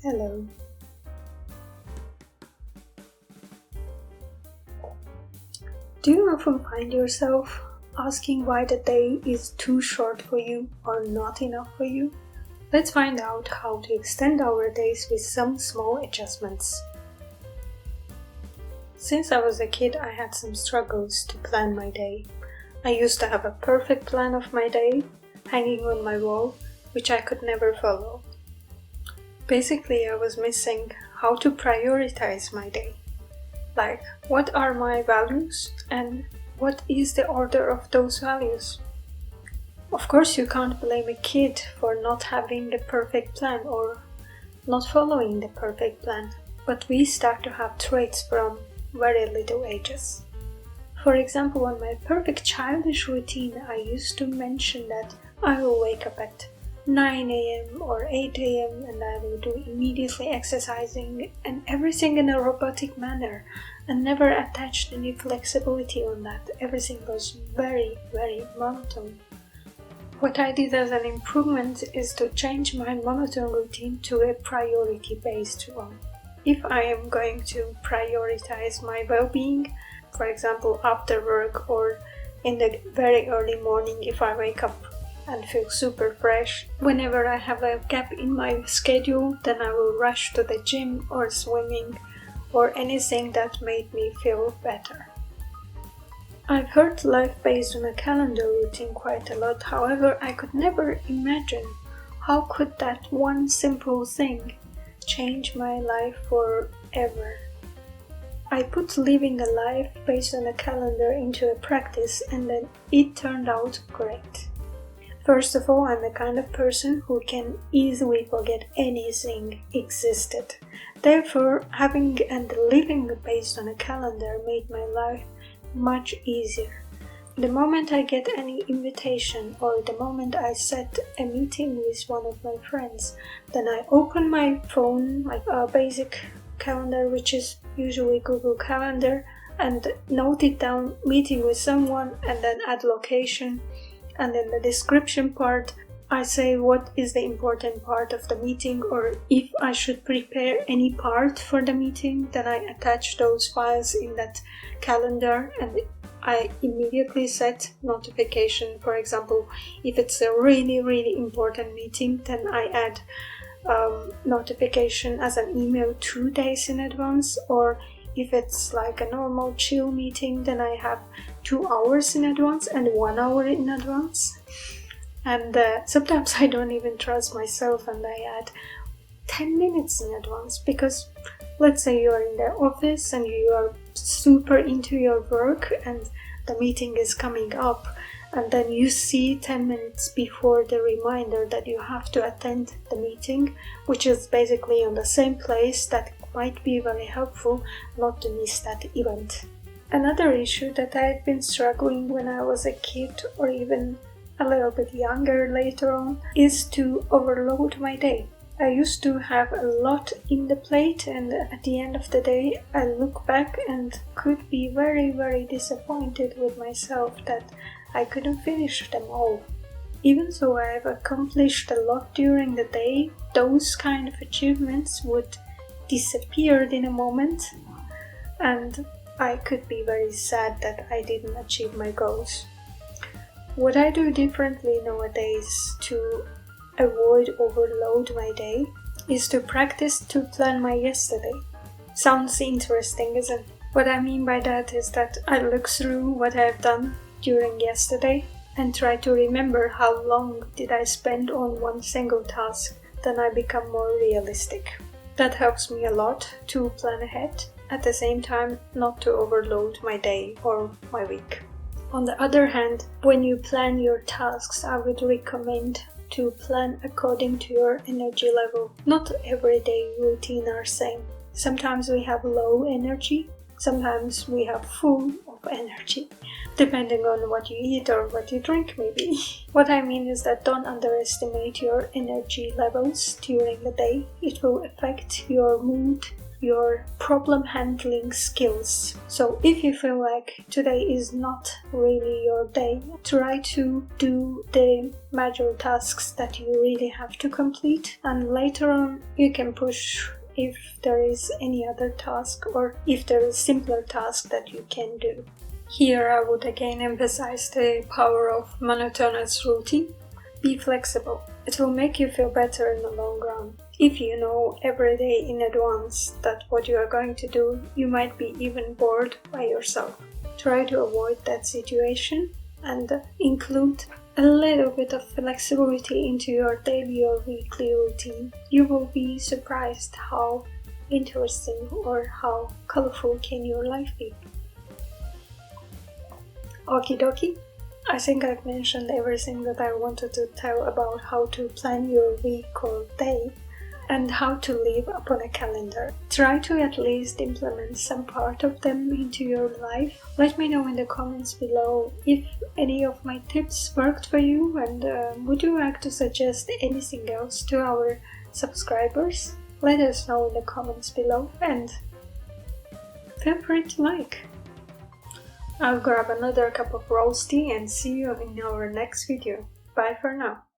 Hello. Do you often find yourself asking why the day is too short for you or not enough for you? Let's find out how to extend our days with some small adjustments. Since I was a kid, I had some struggles to plan my day. I used to have a perfect plan of my day hanging on my wall, which I could never follow. Basically, I was missing how to prioritize my day. Like, what are my values and what is the order of those values? Of course, you can't blame a kid for not having the perfect plan or not following the perfect plan, but we start to have traits from very little ages. For example, on my perfect childish routine, I used to mention that I will wake up at 9 a.m. or 8 a.m. and I will do immediately exercising and everything in a robotic manner and never attached any flexibility on that. Everything was very, very monotone. What I did as an improvement is to change my monotone routine to a priority-based one. If I am going to prioritize my well-being, for example after work or in the very early morning if I wake up and feel super fresh. Whenever I have a gap in my schedule, then I will rush to the gym or swimming or anything that made me feel better. I've heard life based on a calendar routine quite a lot, however I could never imagine how could that one simple thing change my life forever. I put living a life based on a calendar into a practice and then it turned out correct. First of all, I'm the kind of person who can easily forget anything existed. Therefore, having and living based on a calendar made my life much easier. The moment I get any invitation or the moment I set a meeting with one of my friends, then I open my phone, my basic calendar, which is usually Google Calendar, and note it down, meeting with someone, and then add location. And in the description part, I say what is the important part of the meeting, or if I should prepare any part for the meeting, then I attach those files in that calendar and I immediately set notification. For example, if it's a really, really important meeting, then I add notification as an email 2 days in advance, or if it's like a normal chill meeting, then I have 2 hours in advance and 1 hour in advance. And sometimes I don't even trust myself and I add 10 minutes in advance, because let's say you are in the office and you are super into your work and the meeting is coming up, and then you see 10 minutes before the reminder that you have to attend the meeting, which is basically on the same place. That might be very helpful not to miss that event. Another issue that I've been struggling when I was a kid or even a little bit younger later on is to overload my day. I used to have a lot in the plate, and at the end of the day I look back and could be very, very disappointed with myself that I couldn't finish them all. Even though I have accomplished a lot during the day, those kind of achievements would disappear in a moment, and I could be very sad that I didn't achieve my goals. What I do differently nowadays to avoid overload my day is to practice to plan my yesterday. Sounds interesting, isn't it? What I mean by that is that I look through what I've done during yesterday and try to remember how long did I spend on one single task. Then I become more realistic. That helps me a lot to plan ahead, at the same time not to overload my day or my week. On the other hand, when you plan your tasks, I would recommend to plan according to your energy level. Not everyday routine are same. Sometimes we have low energy, sometimes we have full of energy, depending on what you eat or what you drink maybe. What I mean is that don't underestimate your energy levels during the day. It will affect your mood your problem handling skills. So if you feel like today is not really your day, try to do the major tasks that you really have to complete, and later on you can push if there is any other task or if there is simpler task that you can do. Here I would again emphasize the power of monotonous routine. Be flexible. It will make you feel better in the long run. If you know every day in advance that what you are going to do, you might be even bored by yourself. Try to avoid that situation and include a little bit of flexibility into your daily or weekly routine. You will be surprised how interesting or how colorful can your life be. Okie dokie. I think I've mentioned everything that I wanted to tell about how to plan your week or day and how to live upon a calendar. Try to at least implement some part of them into your life. Let me know in the comments below if any of my tips worked for you, and would you like to suggest anything else to our subscribers? Let us know in the comments below and feel free to like. I'll grab another cup of roasty and see you in our next video. Bye for now.